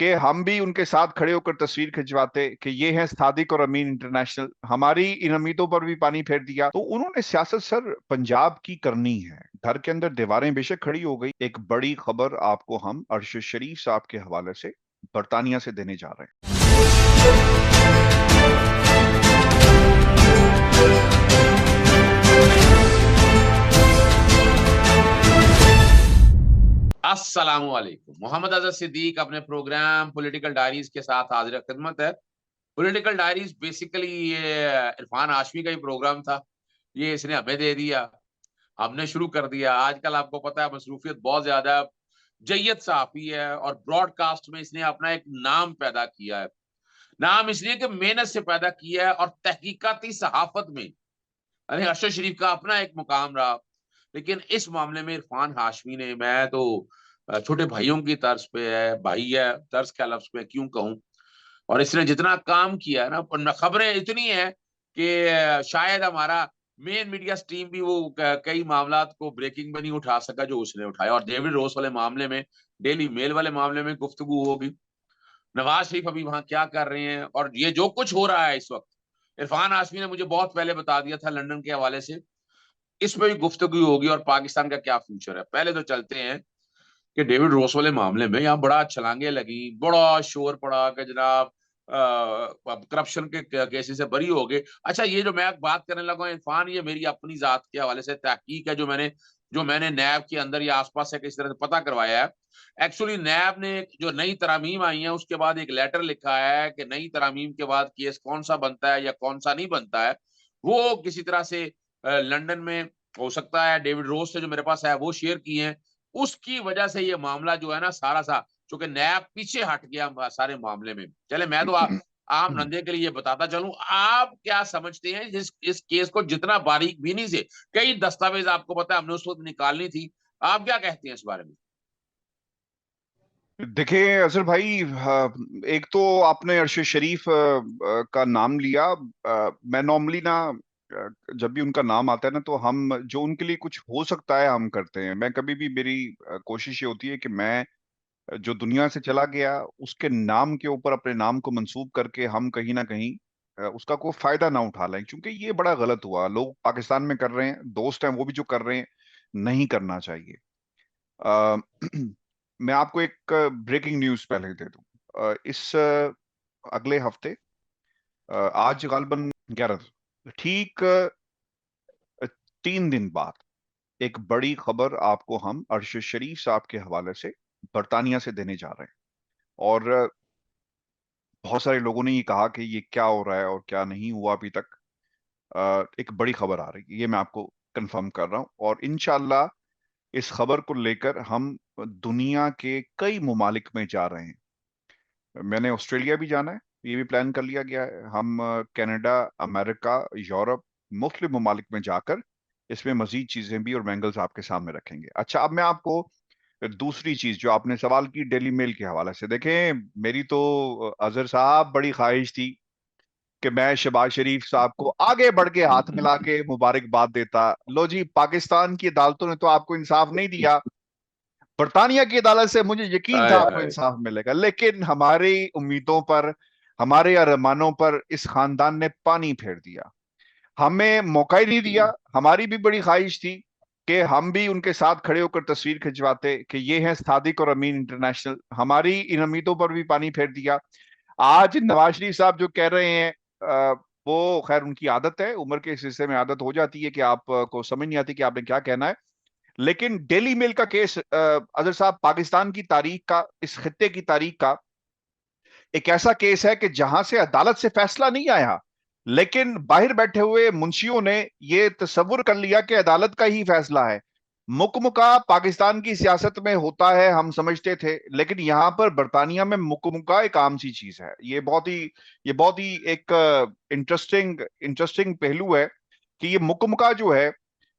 कि हम भी उनके साथ खड़े होकर तस्वीर खिंचवाते कि ये हैं सादिक और अमीन इंटरनेशनल। हमारी इन उम्मीदों पर भी पानी फेर दिया। तो उन्होंने सियासत सर पंजाब की करनी है। घर के अंदर दीवारें बेशक खड़ी हो गई। एक बड़ी खबर आपको हम अरशद शरीफ साहब के हवाले से बरतानिया से देने जा रहे हैं। अस्सलामुअलैकुम। मोहम्मद अजहर सिद्दीक अपने प्रोग्राम पॉलिटिकल डायरीज के साथ हाजिर खिदमत है। पॉलिटिकल डायरीज बेसिकली ये इरफान हाशमी का ही प्रोग्राम था। ये इसने हमें दे दिया, हमने शुरू कर दिया। आजकल आपको पता है मसरूफियत बहुत ज्यादा है। जय्यद सहाफी है और ब्रॉडकास्ट में इसने अपना एक नाम पैदा किया है। नाम इसलिए कि मेहनत से पैदा किया है और तहकीकाती सहाफत में अरे अरशद शरीफ का अपना एक मुकाम रहा। लेकिन इस मामले में इरफान हाशमी ने, मैं तो छोटे भाइयों की तर्ज पे है, भाई है तर्ज का लफ्ज पे क्यों कहूं, और इसने जितना काम किया है ना, खबरें इतनी है कि शायद हमारा मेन मीडिया स्ट्रीम भी वो कई मामलात को ब्रेकिंग में नहीं उठा सका जो उसने उठाया। और डेविड रोस वाले मामले में, डेली मेल वाले मामले में गुफ्तगू होगी। नवाज शरीफ अभी वहां क्या कर रहे हैं, और ये जो कुछ हो रहा है इस वक्त, इरफान हाशमी ने मुझे बहुत पहले बता दिया था लंदन के हवाले से। इसमें भी गुफ्तगू होगी और पाकिस्तान का क्या फ्यूचर है। पहले तो चलते हैं कि डेविड रोस वाले मामले में यहाँ बड़ा छलांगे लगी, बड़ा शोर पड़ा कि जनाब करप्शन के केसेस से बरी हो गए। अच्छा, ये जो मैं बात करने लगा हूं इरफान, ये मेरी अपनी जात के हवाले से तहकीक है जो मैंने नैब के अंदर या आसपास से किस तरह से पता करवाया है। एक्चुअली नैब ने जो नई तरामीम आई है उसके बाद एक लेटर लिखा है कि नई तरामीम के बाद केस कौन सा बनता है या कौन सा नहीं बनता है, वो किसी तरह से लंदन में हो सकता है डेविड रोज से जो मेरे पास है वो शेयर किए हैं। उसकी वजह से ये मामला जो है ना सारा सा, चूंकि नैब पीछे हट गया सारे मामले में। चले, मैं तो आम नंदे के लिए ये बताता चलूं, आप क्या समझते हैं इस केस को जितना बारीक बीनी से, कई दस्तावेज आपको पता है हमने उस वक्त निकालनी थी, आप क्या कहते हैं इस बारे में? देखिए अजहर भाई, एक तो आपने अरशद शरीफ का नाम लिया। मैं नॉर्मली ना, जब भी उनका नाम आता है ना तो हम जो उनके लिए कुछ हो सकता है हम करते हैं। मैं कभी भी, मेरी कोशिश ये होती है कि मैं जो दुनिया से चला गया उसके नाम के ऊपर अपने नाम को मंसूब करके हम कहीं ना कहीं उसका कोई फायदा ना उठा लें, क्योंकि ये बड़ा गलत हुआ। लोग पाकिस्तान में कर रहे हैं, दोस्त हैं वो भी जो कर रहे हैं, नहीं करना चाहिए। अ, मैं आपको एक ब्रेकिंग न्यूज पहले दे दूं। इस अगले हफ्ते, आज गालबन 11, ठीक 3 दिन बाद एक बड़ी खबर आपको हम अरशद शरीफ साहब के हवाले से बरतानिया से देने जा रहे हैं। और बहुत सारे लोगों ने ये कहा कि ये क्या हो रहा है और क्या नहीं हुआ अभी तक। एक बड़ी खबर आ रही है, ये मैं आपको कंफर्म कर रहा हूं। और इंशाल्लाह इस खबर को लेकर हम दुनिया के कई ममालिक में जा रहे हैं। मैंने ऑस्ट्रेलिया भी जाना है, ये भी प्लान कर लिया गया है। हम कनाडा, अमेरिका, यूरोप, मुख्तलिफ ममालिक में जाकर इसमें मजीद चीजें भी और एंगल्स आपके सामने रखेंगे। अच्छा, अब मैं आपको दूसरी चीज जो आपने सवाल की डेली मेल के हवाले से, देखें मेरी तो अजहर साहब बड़ी ख्वाहिश थी कि मैं शहबाज शरीफ साहब को आगे बढ़ के हाथ मिला के मुबारकबाद देता। लो जी, पाकिस्तान की अदालतों ने तो आपको इंसाफ नहीं दिया, बरतानिया की अदालत से मुझे यकीन था आए आपको हाय। इंसाफ मिलेगा। लेकिन हमारी उम्मीदों पर, हमारे अरमानों पर इस खानदान ने पानी फेर दिया, हमें मौका ही नहीं दिया। हमारी भी बड़ी ख्वाहिश थी कि हम भी उनके साथ खड़े होकर तस्वीर खिंचवाते कि ये हैं सादिक और अमीन इंटरनेशनल। हमारी इन उम्मीदों पर भी पानी फेर दिया। आज नवाज शरीफ साहब जो कह रहे हैं, वो खैर उनकी आदत है, उम्र के इस हिस्से में आदत हो जाती है कि आपको समझ नहीं आती कि आपने क्या कहना है। लेकिन डेली मेल का केस, अजहर साहब, पाकिस्तान की तारीख का, इस खित्ते की तारीख का एक ऐसा केस है कि जहां से अदालत से फैसला नहीं आया, लेकिन बाहर बैठे हुए मुंशियों ने ये तस्वुर कर लिया कि अदालत का ही फैसला है। मुकमुका पाकिस्तान की सियासत में होता है, हम समझते थे, लेकिन यहां पर बरतानिया में मुकमुका एक आम सी चीज है। ये बहुत ही एक इंटरेस्टिंग इंटरेस्टिंग पहलू है कि ये मुकमुका जो है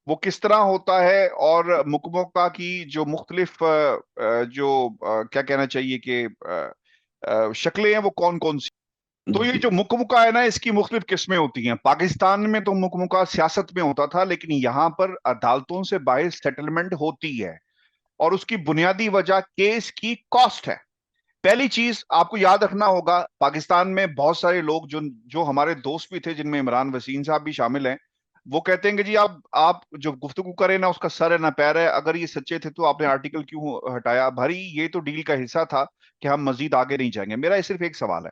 वो किस तरह होता है, और मुकमुका की जो मुख्तलिफ क्या कहना चाहिए कि शक्लें हैं वो कौन कौन सी। तो ये जो मुकमुका है ना, इसकी मुख्तलिफ किस्में होती हैं। पाकिस्तान में तो मुकमुका सियासत में होता था, लेकिन यहाँ पर अदालतों से बाहर सेटलमेंट होती है, और उसकी बुनियादी वजह केस की कॉस्ट है। पहली चीज आपको याद रखना होगा, पाकिस्तान में बहुत सारे लोग जो जो हमारे दोस्त भी थे, जिनमें इमरान वसीम साहब भी शामिल हैं, वो कहते हैं कि जी आप जो गुफ्तगू करें ना उसका सर है ना पैर है, अगर ये सच्चे थे तो आपने आर्टिकल क्यों हटाया? भाई ये तो डील का हिस्सा था कि हम मजीद आगे नहीं जाएंगे। मेरा ये सिर्फ एक सवाल है,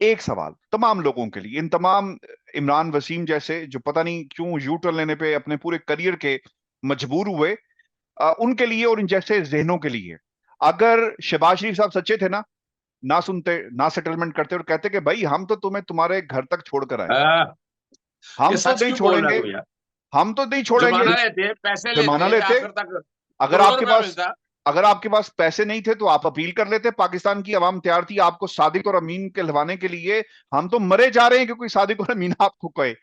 एक सवाल तमाम लोगों के लिए, इन तमाम इमरान वसीम जैसे जो पता नहीं क्यों यू टर्न लेने पे अपने पूरे करियर के मजबूर हुए, उनके लिए और इन जैसे जहनों के लिए, अगर शहबाज शरीफ साहब सच्चे थे ना सुनते ना सेटलमेंट करते और कहते कि भाई हम तो तुम्हें तुम्हारे घर तक छोड़कर आए, ये हम तो सच नहीं क्यों बोल रहा छोड़ेंगे, तू यार? हम तो नहीं छोड़ेंगे। जुर्माना लेते, पैसे जुर्माना लेते, लेते, आखिर तक अगर करोड़ों आपके रुपया पास मिलता। अगर आपके पास पैसे नहीं थे तो आप अपील कर लेते, पाकिस्तान की आवाम तैयार थी आपको सादिक और अमीन कहलवाने के लिए। हम तो मरे जा रहे हैं क्योंकि सादिक और अमीन आपको कहे,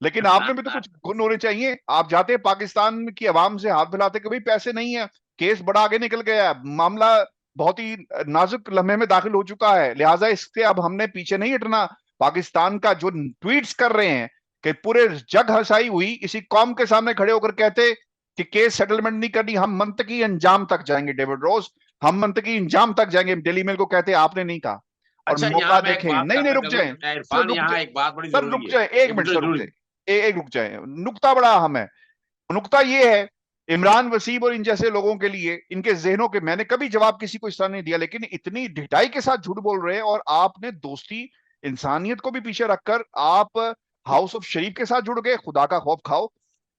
लेकिन आपने भी तो कुछ गुण होने चाहिए। आप जाते पाकिस्तान की आवाम से हाथ मिलाते कि भाई पैसे नहीं है, केस बड़ा आगे निकल गया है, मामला बहुत ही नाजुक लम्हे में दाखिल हो चुका है, लिहाजा इससे अब हमने पीछे नहीं हटना। पाकिस्तान का जो ट्वीट्स कर रहे हैं कि पूरे जग हंसाई हुई, इसी कौम के सामने खड़े होकर कहते कि केस सेटलमेंट नहीं करनी, हम मंतकी अंजाम तक जाएंगे, डेविड रोज हम मंतकी अंजाम तक जाएंगे, डेली मेल को कहते आपने नहीं कहा। और अच्छा, मौका यहाँ मैं एक देखें, बात नहीं नहीं करना रुक चाहूंगा जाए सर, इरफान, रुक यहाँ जाए एक बात बड़ी सर, जरूरी रुक है, जाए एक एक मिनट मिनट सर, रुक जरूरी। जाए एक रुक जाए, नुक्ता बड़ा अहम है। नुक्ता ये है, इमरान वसीम और इन जैसे लोगों के लिए, इनके जहनों के, मैंने कभी जवाब किसी को इस तरह नहीं दिया, लेकिन इतनी ढिठाई के साथ झूठ बोल रहे हैं, और आपने दोस्ती इंसानियत को भी पीछे रखकर आप हाउस ऑफ शरीफ के साथ जुड़ गए, खुदा का खौफ खाओ।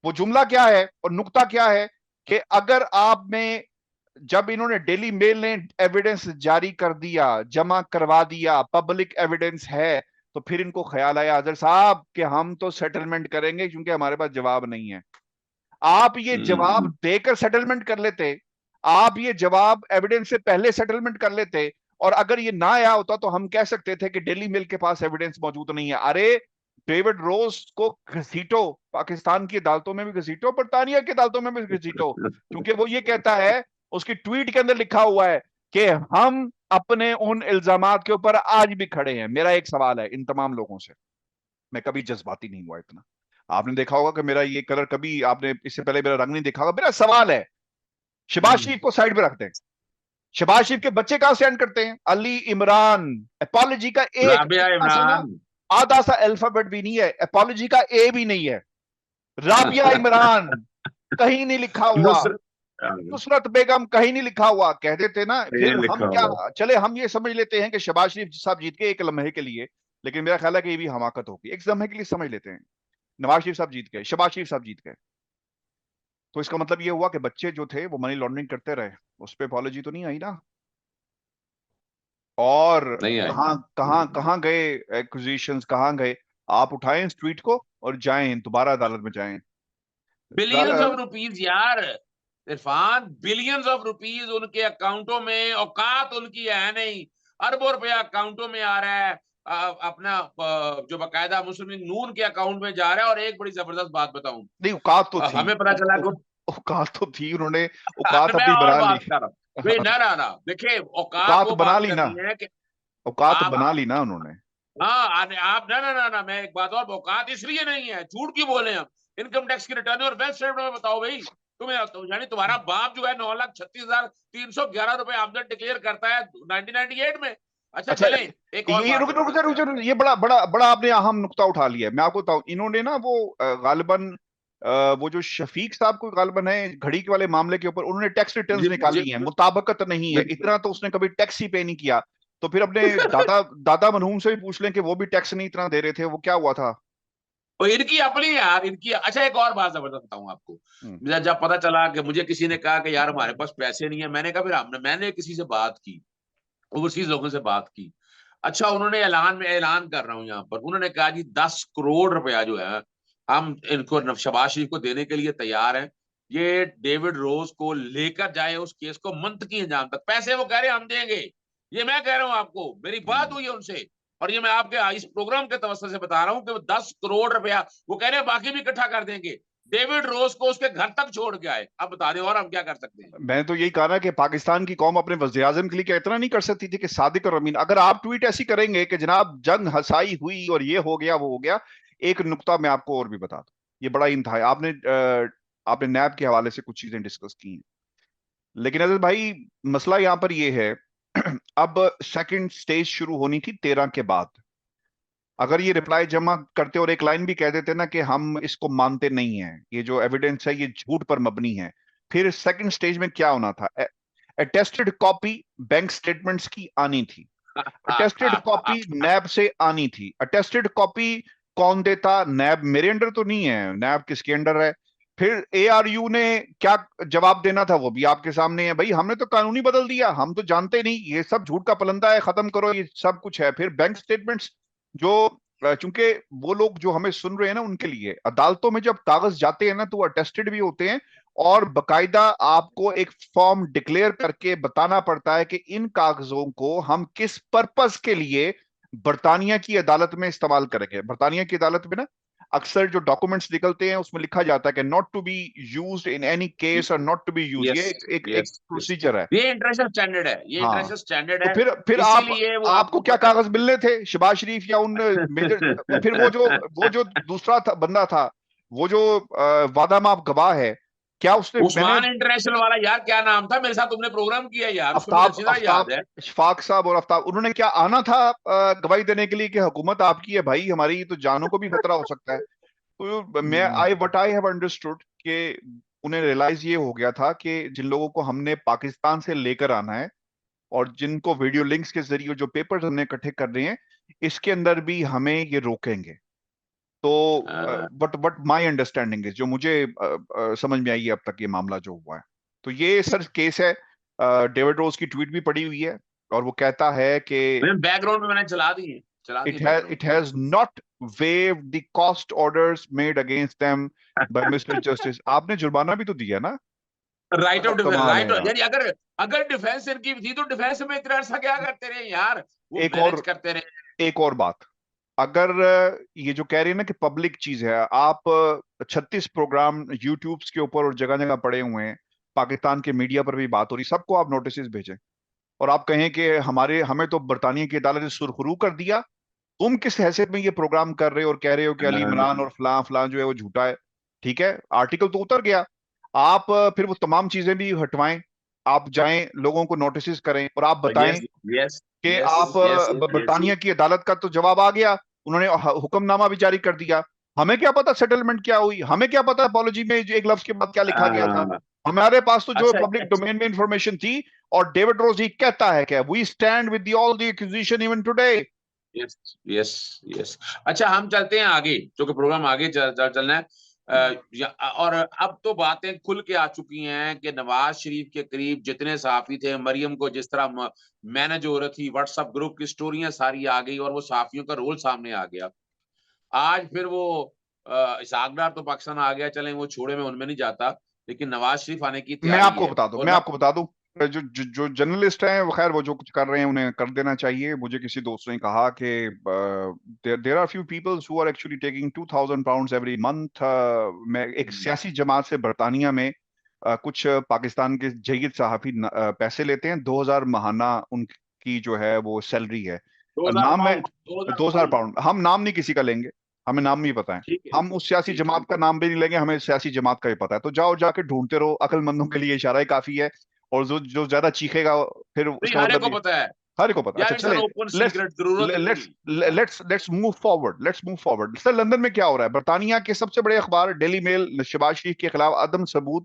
वो जुमला क्या है और नुक्ता क्या है कि अगर आप में, जब इन्होंने डेली मेल ने एविडेंस जारी कर दिया, जमा करवा दिया, पब्लिक एविडेंस है, तो फिर इनको ख्याल आया अजहर साहब कि हम तो सेटलमेंट करेंगे क्योंकि हमारे पास जवाब नहीं है। आप ये जवाब देकर सेटलमेंट कर लेते, आप ये जवाब एविडेंस से पहले सेटलमेंट कर लेते, और अगर ये ना आया होता तो हम कह सकते थे कि डेली मेल के पास एविडेंस मौजूद नहीं है। अरे डेविड रोज को घसीटो, पाकिस्तान की अदालतों में भी घसीटो, बरतानिया की अदालतों में भी घसीटो, क्योंकि वो ये कहता है, उसकी ट्वीट के अंदर लिखा हुआ है कि हम अपने उन इल्जामात के ऊपर आज भी खड़े हैं। मेरा एक सवाल है इन तमाम लोगों से, मैं कभी जज्बाती नहीं हुआ इतना, आपने देखा होगा कि मेरा ये कलर, कभी आपने इससे पहले मेरा रंग नहीं देखा होगा। मेरा सवाल है, शहबाज शरीफ को साइड पे रखते हैं, शहबाज शरीफ के बच्चे कहां स्टैंड करते हैं? अली इमरान, एपोलॉजी का एक राबिया इतना सा ना, इमरान, आधा सा अल्फाबेट भी नहीं है, एपोलॉजी का ए भी नहीं है। राबिया इमरान कहीं नहीं लिखा हुआ, नुसरत नुसरत बेगम कहीं नहीं लिखा हुआ, कह देते ना, ये फिर हम लिखा क्या, हुआ। चले हम ये समझ लेते हैं कि शहबाज शरीफ साहब जीत गए एक लम्हे के लिए, लेकिन मेरा ख्याल है कि ये भी हमाकत होगी, एक लम्हे के लिए समझ लेते हैं। नवाज शरीफ साहब जीत गए, शहबाज शरीफ साहब जीत गए, तो इसका मतलब ये हुआ कि बच्चे जो थे वो मनी लॉन्ड्रिंग करते रहे, उस पर अपॉलॉजी तो नहीं आई ना। और नहीं आई। कहां कहां कहां गए एक्विजिशंस, कहां गए? आप उठाएं इस ट्वीट को और जाएं दोबारा अदालत में जाएं। बिलियंस ऑफ रुपीज यार, इरफान, बिलियंस ऑफ रुपीज उनके अकाउंटों में, औकात उनकी है नहीं, अरबों रुपया अकाउंटों में आ रहा है, अपना जो बाकायदा मुस्लिम लीग नून के अकाउंट में जा रहा है। और एक बड़ी जबरदस्त बात बताऊं, नहीं, औकात तो थी, हमें पता चला कि औकात तो थी, उन्होंने औकात मैं अपनी और बना ली। बात कर रहा हूं भाई, ना ना ना, देखिए औकात औकात वो बना बात ली ना, करनी है कि औकात आप, बना ली ना उन्होंने। हाँ आप, ना ना ना ना, मैं एक बात और, औकात इसलिए नहीं है, झूठ क्यों बोले हम? इनकम टैक्स की रिटर्न और वेल्थ स्टेटमेंट में बताओ भाई, यानी तुम्हारा बाप जो है 9,36,311 रुपए आमदन डिक्लेयर करता है 1998 में। अच्छा अच्छा, चले, एक और ये बात रुक बता रुक जा देते रुक हैं जा, ये बड़ा बड़ा बड़ा आपने अहम नुक्ता उठा लिया है। मैं आपको बताऊं, इन्होंने ना वो गालिबन वो जो शफीक साहब को गालिबन है घड़ी के वाले मामले के ऊपर, उन्होंने टैक्स रिटर्न्स निकाली हैं, मुताबकत नहीं है, इतना तो उसने कभी टैक्स ही पे नहीं किया। तो फिर अपने दादा दादा मरहूम से भी पूछ लें कि वो भी टैक्स नहीं इतना दे रहे थे, वो क्या हुआ था। और इनकी अपनी यार, इनकी। अच्छा एक और बात जबरदस्त बताऊं आपको, हम्म, मुझे जब पता चला कि मुझे किसी ने कहा कि यार हमारे पास पैसे नहीं है, मैंने कहा, फिर मैंने किसी से बात की, ओवरसीज लोगों से बात की। अच्छा, उन्होंने ऐलान में, ऐलान कर रहा हूं यहां पर, उन्होंने कहा जी 10 करोड़ रुपया जो है हम इनको, शहबाज शरीफ को देने के लिए तैयार हैं। ये डेविड रोज को लेकर जाए उस केस को मंतकी अंजाम तक, पैसे वो कह रहे हैं हम देंगे। ये मैं कह रहा हूं आपको, मेरी बात हुई है उनसे, और ये मैं आपके इस प्रोग्राम के तवज्जो से बता रहा हूं कि वो 10 करोड़ रुपया वो कह रहे हैं बाकी भी इकट्ठा कर देंगे, डेविड रोज को उसके घर तक छोड़ के आए। अब बता दें और हम क्या कर सकते हैं? मैं तो यही कहा ना कि पाकिस्तान की कौम अपने वज़ीर आज़म के लिए क्या इतना नहीं कर सकती थी कि सादिक और अमीन, अगर आप ट्वीट ऐसी करेंगे कि जनाब जंग हसाई हुई और ये हो गया वो हो गया। एक नुक्ता मैं आपको और भी बता दूं, ये बड़ा इंतहा है, आपने नैब के हवाले से कुछ चीजें डिस्कस की हैं, लेकिन अजय भाई मसला यहां पर ये है अब सेकंड स्टेज शुरू होनी थी 13 के बाद। अगर ये रिप्लाई जमा करते और एक लाइन भी कह देते ना कि हम इसको मानते नहीं हैं, ये जो एविडेंस है ये झूठ पर मबनी है, फिर सेकंड स्टेज में क्या होना था? अटेस्टेड कॉपी बैंक स्टेटमेंट्स की आनी थी, अटेस्टेड कॉपी नैब से आनी थी। अटेस्टेड कॉपी कौन देता? नैब मेरे अंडर तो नहीं है, नैब किसके अंडर है? फिर एआरयू ने क्या जवाब देना था वो भी आपके सामने है, भाई हमने तो कानूनी बदल दिया, हम तो जानते नहीं, ये सब झूठ का पलंदा है, खत्म करो, ये सब कुछ है। फिर बैंक स्टेटमेंट्स जो चूंकि वो लोग जो हमें सुन रहे हैं ना, उनके लिए अदालतों में जब कागज जाते हैं ना तो वो अटेस्टेड भी होते हैं, और बकायदा आपको एक फॉर्म डिक्लेयर करके बताना पड़ता है कि इन कागजों को हम किस पर्पस के लिए बरतानिया की अदालत में इस्तेमाल करेंगे। बरतानिया की अदालत में ना अक्सर जो डॉक्यूमेंट्स निकलते हैं उसमें लिखा जाता है कि not to be used in any case और not to be use, yes ये एक यस यस, प्रोसीजर है। ये इंटरनेशनल स्टैंडर्ड है, ये हाँ, इंटरनेशनल स्टैंडर्ड तो है। फिर आप इसीलिए वो आपको आपको क्या पता है। कागज मिलने थे शहबाज शरीफ या उन मेजर? फिर वो जो दूसरा था, बंदा था, वो जो वादा माफ गवाह है, क्या उसने, मैंने उस्मान इंटरनेशनल वाला यार, क्या नाम था, मेरे साथ तुमने प्रोग्राम किया यार, उसको मुझे आफ्ताब अच्छी तरह आफ्ताब याद है। इशफाक साहब और आफ्ताब, उन्होंने क्या आना था गवाही देने के लिए कि हुकूमत आपकी है भाई, हमारी तो जानों को भी खतरा हो सकता है। तो मैं आई हैव अंडरस्टूड कि उन्हें रियलाइज ये हो गया था कि जिन लोगों को हमने पाकिस्तान से लेकर आना है और जिनको वीडियो लिंक्स के जरिए जो पेपर्स हमने इकट्ठे कर रहे हैं, इसके अंदर भी हमें ये रोकेंगे। तो बट माय अंडरस्टैंडिंग इज, जो मुझे समझ में आई है अब तक ये मामला जो हुआ है, तो ये सर केस है। डेविड रोज की ट्वीट भी पड़ी हुई है और वो कहता है कि बैकग्राउंड में मैंने चला दी it बैकग्राउंड में। has not waived the cost orders made against them by Mr. Justice। आपने जुर्माना भी तो दिया ना? राइट ऑफ डिफेंस, कमाल है राइट, यार। यानी अगर अगर डिफेंस इनकी थी तो डिफेंस में इतना अर्सा क्या करते रहे यार, वो एक मैनेज और करते रहे। एक और बात, अगर ये जो कह रही है ना कि पब्लिक चीज है, आप 36 प्रोग्राम यूट्यूब के ऊपर और जगह जगह पड़े हुए हैं, पाकिस्तान के मीडिया पर भी बात हो रही, सबको आप नोटिस भेजें और आप कहें कि हमें तो बरतानिया की अदालत ने सुरखरू कर दिया, तुम किस हैसियत में ये प्रोग्राम कर रहे हो और कह रहे हो कि अली इमरान और फलां फलां जो है वो झूठा है। ठीक है, आर्टिकल तो उतर गया, आप फिर वो तमाम चीजें भी हटवाएं, आप जाएं लोगों को नोटिस करें और आप बताएं यस यस कि यस आप यस यस। बरतानिया की अदालत का तो जवाब आ गया, उन्होंने हुक्मनामा भी जारी कर दिया, हमें क्या पता सेटलमेंट क्या हुई, हमें क्या पता अपॉलॉजी में जो एक लफ्ज के बाद क्या लिखा गया था। हमारे पास तो जो अच्छा पब्लिक डोमेन में इंफॉर्मेशन थी, और डेविड रोज ही कहता है कि we stand with all the accusation even today. Yes yes yes. अच्छा हम चलते हैं आगे, क्योंकि प्रोग्राम आगे चलना है। और अब तो बातें खुल के आ चुकी हैं कि नवाज शरीफ के करीब जितने सहाफी थे, मरियम को जिस तरह मैनेज हो रही थी, व्हाट्सएप ग्रुप की स्टोरियां सारी आ गई और वो सहाफियों का रोल सामने आ गया। आज फिर वो इसहाक डार तो पाकिस्तान आ गया, चलें वो छोड़े, मैं उनमें नहीं जाता, लेकिन नवाज शरीफ आने की तैयारी है और मैं आपको बता दूं, जो जर्नलिस्ट हैं वो खैर वो जो कुछ कर रहे हैं उन्हें कर देना चाहिए। मुझे किसी दोस्त ने कहा कि there are few peoples who are actually taking £2000 every month. मैं एक सियासी जमात से बरतानिया में कुछ पाकिस्तान के जयीद सहाफी पैसे लेते हैं, 2000 महाना उनकी जो है वो सैलरी है। 2000 नाम है पाउंड 2000 पाउंड। £2000। हम नाम नहीं किसी का लेंगे, हमें नाम नहीं पता है, ठीक है हम उस सियासी ठीक है। जमात का नाम भी नहीं लेंगे, हमें सियासी जमात का ही पता है। तो जाओ जाके ढूंढते रहो, अक्लमंदों के लिए इशारा ही काफी है, और जो जो ज्यादा चीखेगा फिर नहीं, उसका हर एक मतलब को ये पता है हर एक को पता। अच्छा यार, इट्स एन चले, ओपन लेट्स सीक्रेट, जरूरत ही लेट्स नहीं। हाँ। Let's move forward, sir London में क्या हो रहा है? बरतानिया के सबसे बड़े अखबार डेली मेल ने शहबाज शरीफ के खिलाफ अदम सबूत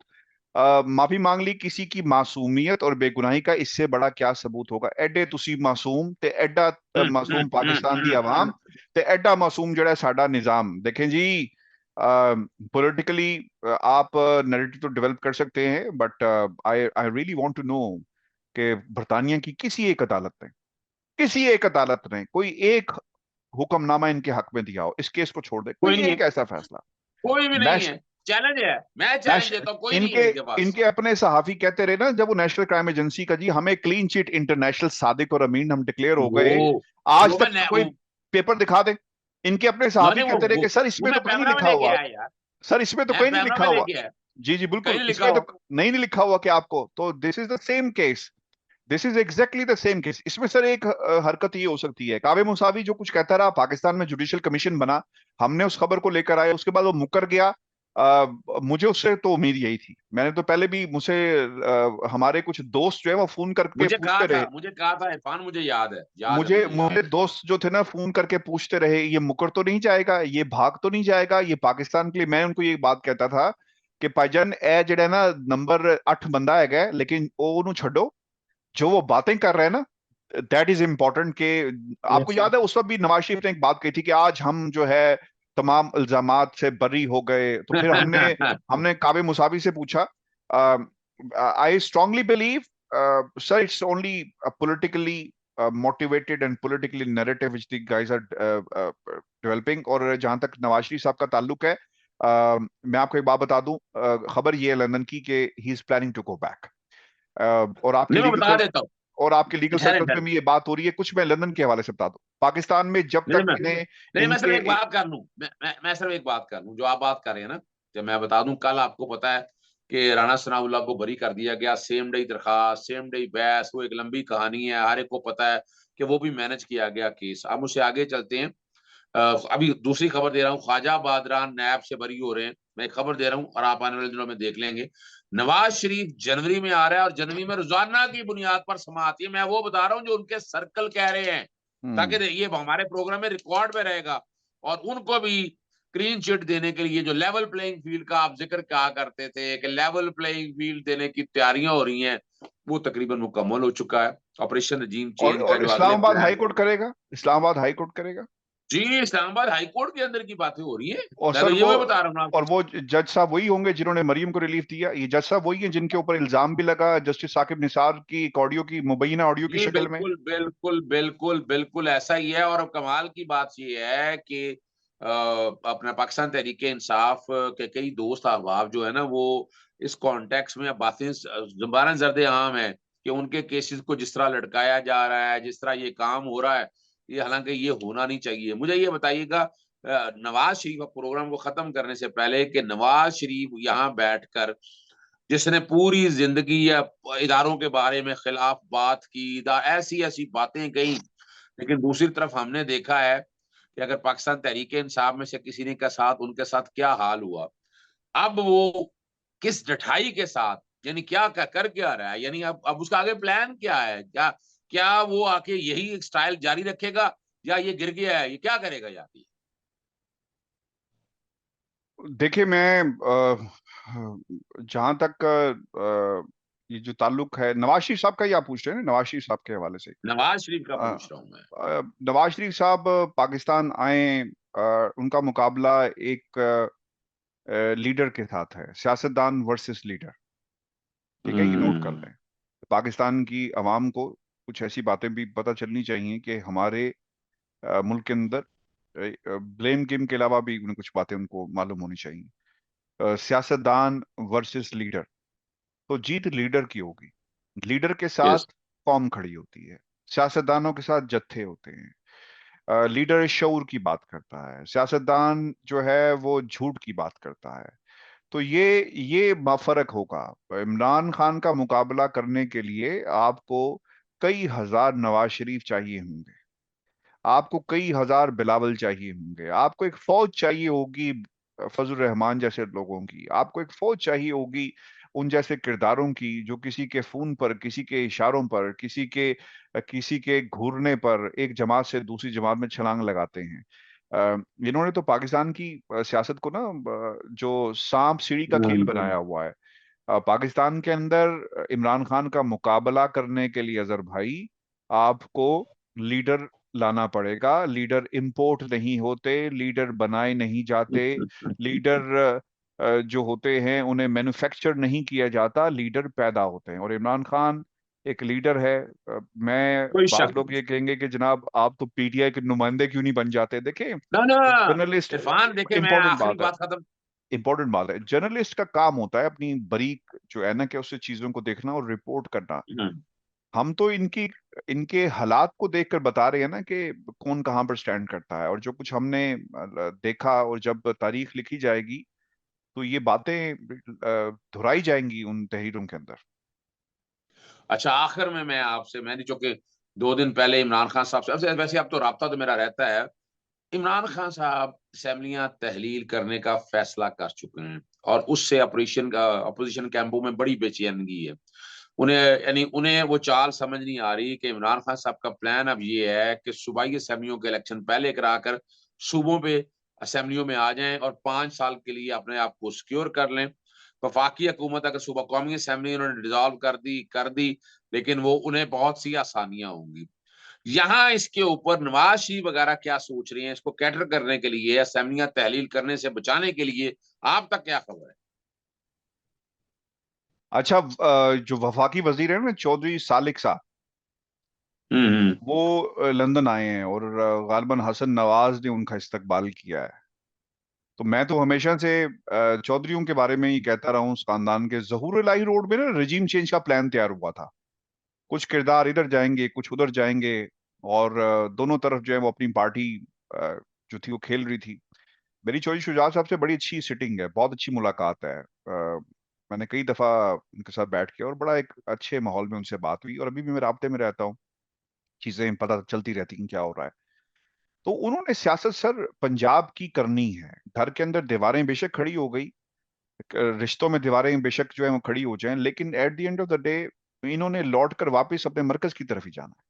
माफी मांग ली, किसी की मासूमियत और बेगुनाही का इससे बड़ा क्या सबूत होगा? एडे तुसी मासूम ते एडा मासूम पाकिस्तान दी आवाम ते एडा मासूम जड़ा साडा निजाम। देखें जी, पॉलिटिकली आप नैरेटिव तो डेवलप कर सकते हैं, but I I really want to know कि बरतानिया की किसी एक अदालत ने कोई एक हुक्मनामा इनके हक में दिया हो, इस केस को छोड़ दे, कोई कोई नहीं है, एक ऐसा फैसला। कोई भी नहीं नेश, है। चैलेंज है, मैं नेश, चैलेंज देता हूँ, कोई नहीं है इनके इनके पास। इनके अपने सहाफी कहते रहे ना जब वो नेशनल क्राइम एजेंसी का, जी हमें क्लीन चिट इंटरनेशनल सादिक और अमीन हम डिक्लेयर हो वो गए, आज वो तक मैं कोई पेपर दिखा दे। इनके अपने सहाफी नहीं, कहते रहे कि सर वो इसमें मैं तो कहीं नहीं पैमरा में लिखा लेके हुआ, आया यार, सर इसमें तो मैं कहीं नहीं पैमरा लिखा में हुआ। लेके आया, जी जी कहीं बिल्कुल, नहीं लिखा इसमें तो हो। नहीं लिखा हुआ कि आपको, तो this is the same case, this is exactly the same case. इसमें सर एक हरकत ये हो सकती है, कावे मुसावी जो कुछ कहता रहा, पाकिस्तान में जुडिशियल कमीशन बना, हमने उस खबर को लेकर आए, उसके बाद वो मुकर गया, मुझे उससे तो उम्मीद यही थी। मैंने तो पहले भी मुझसे हमारे कुछ दोस्त जो है वो फोन करके पूछते रहे। मुझे कहा था इरफान, मुझे याद है मुझे मुझे मुझे याद है। दोस्त जो थे ना फोन करके पूछते रहे, ये मुकर तो नहीं जाएगा, ये भाग तो नहीं जाएगा, ये पाकिस्तान के लिए। मैं उनको ये बात कहता था कि भाईजान ए जड़ा ना नंबर 8 बंदा है, लेकिन वो छो, जो वो बातें कर रहे हैं ना, दैट इज इम्पोर्टेंट। के आपको Yes, याद है उस वक्त भी नवाज शरीफ ने एक बात कही थी कि आज हम जो है तमाम इल्जामात से बरी हो गए। तो फिर हमने sir. हमने काबे मुसावी से पूछा, I strongly believe sir it's only politically motivated and politically narrative which the guys are developing। और जहां तक नवाज शरीफ साहब का ताल्लुक है, मैं आपको एक बात बता दूं, खबर ये है लंदन की कि he is planning to go back. और आपके नहीं, मैं लीगल बता देता हूँ। और आपके लीगल ठहरे सर्कल ठहरे। में भी ये बात हो रही है। कुछ मैं लंदन के हवाले से बता दूं, पाकिस्तान में जब नहीं तक मैं इन्हें नहीं मैं सिर्फ इनके एक बात कर लूं, मैं सिर्फ एक बात कर लूं जो आप बात कर रहे हैं ना। जब मैं बता दूं, कल आपको पता है कि राणा सनाउल्लाह को बरी कर दिया गया, सेम डे दरखास्त, सेम डे बहस, वो एक लंबी कहानी है, हर एक को पता है कि वो भी मैनेज किया गया केस। अब मुझसे आगे चलते हैं। अभी दूसरी खबर दे रहा हूँ, ख्वाजा बादरान नैब से बरी हो रहे हैं। मैं एक खबर दे रहा हूँ और आप आने वाले दिनों में देख लेंगे। नवाज शरीफ जनवरी में आ रहा है और जनवरी में रोजाना की बुनियाद पर समाअत, ये मैं वो बता रहा हूँ जो उनके सर्कल कह रहे हैं, ताकि हम्म ये हमारे प्रोग्राम में रिकॉर्ड में रहेगा। और उनको भी क्लीन चिट देने के लिए जो लेवल प्लेइंग फील्ड का आप जिक्र क्या करते थे कि लेवल प्लेइंग फील्ड देने की तैयारियां हो रही हैं, वो तकरीबन मुकम्मल हो चुका है। ऑपरेशन रजीम चेंज का और जो अगले इस्लामाबाद प्लान, हाई कोर्ट करेगा, इस्लामाबाद हाई कोर्ट करेगा। जी इस्लामाबाद हाई कोर्ट के अंदर की बातें हो रही हैं। और मैं तो सर ये वो वही बता रहा हूँ ना और आपको। वो जज साहब वही होंगे जिन्होंने मरियम को रिलीफ दिया। ये जज साहब वही हैं जिनके ऊपर इल्जाम भी लगा जस्टिस साकिब निसार की एक ऑडियो की, मुबैना ऑडियो की जी शक्ल में। बिल्कुल बिल्कुल बिल्कुल बिल्कुल ऐसा ही है। और अब कमाल की बात ये है कि अपना पाकिस्तान तहरीके इंसाफ के कई दोस्त अहबाब जो है ना, वो इस कॉन्टेक्स्ट में अब बातें ज़बान जर्द आम है कि उनके केसेस को जिस तरह लटकाया जा रहा है, जिस तरह ये काम हो रहा है, ये हालांकि ये होना नहीं चाहिए। मुझे ये बताइएगा, नवाज शरीफ प्रोग्राम को खत्म करने से पहले, कि नवाज शरीफ यहाँ बैठकर जिसने पूरी जिंदगी या इदारों के बारे में खिलाफ बात की, ऐसी ऐसी बातें कही, लेकिन दूसरी तरफ हमने देखा है कि अगर पाकिस्तान तहरीके इंसाफ में से किसी ने का साथ, उनके साथ क्या हाल हुआ। अब वो किस ढठाई के साथ, यानी कर क्या रहा है, यानी अब उसका आगे प्लान क्या है, क्या क्या वो आके यही स्टाइल जारी रखेगा, या ये गिर गया है, ये क्या करेगा यार। देखिए मैं जहां तक ये जो ताल्लुक है नवाज शरीफ साहब का, ही आप पूछ रहे हैं ना, नवाज शरीफ साहब के हवाले से। नवाज शरीफ का अ, पूछ रहा हूं मैं। नवाज शरीफ साहब पाकिस्तान आए, उनका मुकाबला एक लीडर के साथ है, सियासतदान वर्सेस लीडर। ठीक है, ये नोट कर हम्म। लें। पाकिस्तान की आवाम को कुछ ऐसी बातें भी पता चलनी चाहिए कि हमारे मुल्क के अंदर ब्लेम गेम के अलावा भी उन्हें कुछ बातें उनको मालूम होनी चाहिए। सियासतदान वर्सेस लीडर, तो जीत लीडर की होगी। लीडर के यस। साथ कौम खड़ी होती है, सियासतदानों के साथ जत्थे होते हैं। लीडर शऊर की बात करता है, सियासतदान जो है वो झूठ की बात करता है। तो ये फर्क होगा। इमरान खान का मुकाबला करने के लिए आपको कई हजार नवाज शरीफ चाहिए होंगे, आपको कई हजार बिलावल चाहिए होंगे, आपको एक फौज चाहिए होगी फजल रहमान जैसे लोगों की, आपको एक फौज चाहिए होगी उन जैसे किरदारों की जो किसी के फोन पर, किसी के इशारों पर, किसी के घूरने पर एक जमात से दूसरी जमात में छलांग लगाते हैं। इन्होंने तो पाकिस्तान की सियासत को ना जो सांप सीढ़ी का खेल बनाया हुआ है। पाकिस्तान के अंदर इमरान खान का मुकाबला करने के लिए अजहर भाई आपको लीडर लाना पड़ेगा। लीडर इंपोर्ट नहीं होते, लीडर बनाए नहीं जाते, लीडर जो होते हैं उन्हें मैन्युफैक्चर नहीं किया जाता, लीडर पैदा होते हैं। और इमरान खान एक लीडर है। मैं कोई बाज शक लोग नहीं। ये कहेंगे कि जनाब आप तो पीटीआई के नुमाइंदे क्यों नहीं बन जाते। देखें, ना ना, जर्नलिस्ट, इरफान देखे, मैं इंपॉर्टेंट आखिरी बात है, बात खत्म। इंपॉर्टेंट बात है, जर्नलिस्ट का काम होता है अपनी बरीक जो है ना कि उससे चीजों को देखना और रिपोर्ट करना। हम्म। हम तो इनके हालात को देखकर बता रहे हैं ना कि कौन कहाँ पर स्टैंड करता है। और जो कुछ हमने देखा, और जब तारीख लिखी जाएगी तो ये बातें दोहराई जाएंगी उन तहरीरों के अंदर। अच्छा, आखिर में मैं आपसे, मैंने चूंकि 2 दिन पहले इमरान खान साहब से, वैसे अब तो राब्ता तो मेरा रहता है, इमरान खान साहब असेंबलियां तहलील करने का फैसला कर चुके हैं और उससे अपोजिशन कैंपों में बड़ी बेचैनगी है। उन्हें वो चाल समझ नहीं आ रही कि इमरान खान साहब का प्लान अब ये है कि सूबाई असेंबलियों के इलेक्शन पहले कराकर सूबों पे असेंबलियों में आ जाएं और 5 साल के लिए अपने आप को सिक्योर कर लें। वफाकी हुकूमत अगर सूबा कौमी असेंबली उन्होंने डिसॉल्व कर दी, लेकिन वो उन्हें बहुत सी आसानियां होंगी। यहाँ इसके ऊपर नवाज शरीफ वगैरह क्या सोच रहे हैं इसको कैटर करने के लिए, असेंबलियां तहलील करने से बचाने के लिए, आप तक क्या खबर है? अच्छा, जो वफाकी वजीर है ना चौधरी सालिक साहब, हम्म। वो लंदन आए हैं और गालिबन हसन नवाज ने उनका इस्तकबाल किया है। तो मैं तो हमेशा से चौधरीयों के बारे में ही कहता रहा हूँ, उस खानदान के। ज़हूर इलाही रोड में ना रजीम चेंज का प्लान तैयार हुआ था। कुछ किरदार इधर जाएंगे, कुछ उधर जाएंगे, और दोनों तरफ जो है वो अपनी पार्टी जो थी वो खेल रही थी। मेरी चौधरी शुजात साहब से बड़ी अच्छी सिटिंग है, बहुत अच्छी मुलाकात है। मैंने कई दफा उनके साथ बैठ के और बड़ा एक अच्छे माहौल में उनसे बात हुई, और अभी भी मैं राब्ते में रहता हूँ। चीजें पता चलती रहती हैं क्या हो रहा है। तो उन्होंने सियासत सर पंजाब की करनी है। घर के अंदर दीवारें बेशक खड़ी हो गई, रिश्तों में दीवारें बेशक जो है वो खड़ी हो जाएं, लेकिन at the end of the day इन्होंने लौट कर वापस अपने मरकज की तरफ ही जाना है।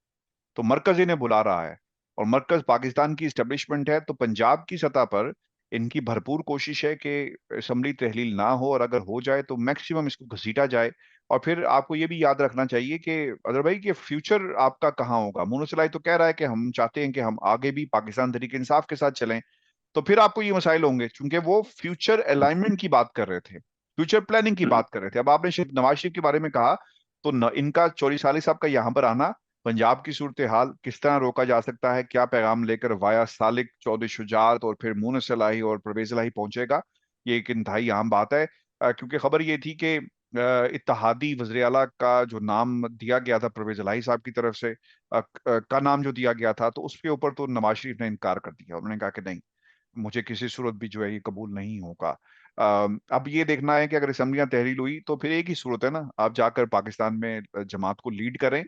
तो मरकज इन्हें बुला रहा है, और मरकज पाकिस्तान की इस्टेब्लिशमेंट है। तो पंजाब की सतह पर इनकी भरपूर कोशिश है कि असम्बली तहलील ना हो, और अगर हो जाए तो मैक्सिमम इसको घसीटा जाए। और फिर आपको ये भी याद रखना चाहिए कि अदर भाई कि फ्यूचर आपका कहाँ होगा। मुनूस इलाही तो कह रहा है कि हम चाहते हैं कि हम आगे भी पाकिस्तान तहरीक इंसाफ के साथ चलें। तो फिर आपको ये मसाइल होंगे, क्योंकि वो फ्यूचर अलाइनमेंट की बात कर रहे थे, फ्यूचर प्लानिंग की बात कर रहे थे। अब आपने नवाज शरीफ के बारे में कहा, तो इनका चौधरी साली साहब का यहाँ पर आना, पंजाब की सूरत हाल किस तरह रोका जा सकता है, क्या पैगाम लेकर वाया सालिक, चौधरी शुजात और फिर मुनस इलाही और परवेज इलाही पहुंचेगा, ये एक इंतहाई अहम बात है। क्योंकि खबर ये थी कि इत्तहादी वज़ीर आला का जो नाम दिया गया था परवेज इलाही साहब की तरफ से, का नाम जो दिया गया था, तो उसके ऊपर तो नवाज शरीफ ने इनकार कर दिया। उन्होंने कहा कि नहीं, मुझे किसी सूरत भी जो है ये कबूल नहीं होगा। अब ये देखना है कि अगर असम्बलियां तहरील हुई तो फिर एक ही सूरत है ना, आप जाकर पाकिस्तान में जमात को लीड करें।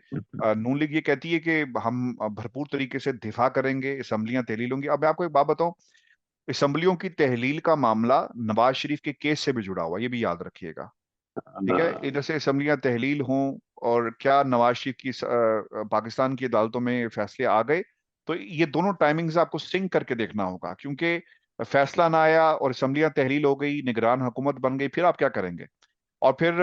नून लीग ये कहती है कि हम भरपूर तरीके से दिफा करेंगे, असम्बलियां तहलील होंगी। अब मैं आपको एक बात बताऊं, असम्बलियों की तहलील का मामला नवाज शरीफ के केस से भी जुड़ा हुआ है, ये भी याद रखिएगा। ठीक है, इधर से असम्बलियां तहलील हों, और क्या नवाज शरीफ की पाकिस्तान की अदालतों में फैसले आ गए, तो ये दोनों टाइमिंग्स आपको सिंक करके देखना होगा। क्योंकि फैसला ना आया और असम्बलियां तहलील हो गई, निगरान हुकूमत बन गई, फिर आप क्या करेंगे? और फिर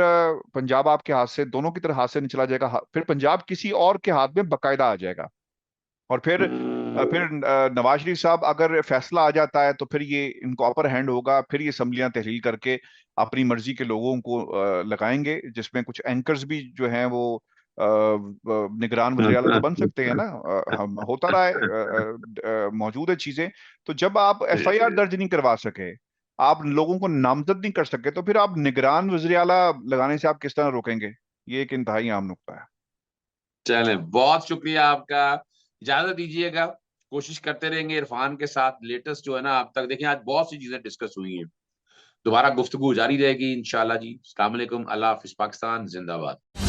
पंजाब आपके हाथ से, दोनों की तरह हाथ से नहीं चला जाएगा, फिर पंजाब किसी और के हाथ में बकायदा आ जाएगा। और फिर नवाज शरीफ साहब अगर फैसला आ जाता है तो फिर ये इनको अपर हैंड होगा, फिर ये असम्बलियां तहलील करके अपनी मर्जी के लोगों को लगाएंगे, जिसमें कुछ एंकर्स भी जो हैं वो निगरान वज़ीर आला तो बन सकते हैं ना। हम होता रहा है, मौजूद है चीजें। तो जब आप एफआईआर दर्ज नहीं करवा सके, आप लोगों को नामजद नहीं कर सके, तो फिर आप निगरान वज़ीर आला लगाने से आप किस तरह रोकेंगे? ये एक इंतहाई आम नुक्ता है। चलें, बहुत शुक्रिया आपका। इजाजत दीजिएगा, कोशिश करते रहेंगे इरफान के साथ लेटेस्ट जो है ना आप तक। देखिए आज बहुत सी चीजें डिस्कस हुई हैं, दोबारा गुफ्तगू जारी रहेगी इंशाल्लाह जी। अस्सलाम वालेकुम, अल्लाह हाफिज, पाकिस्तान जिंदाबाद।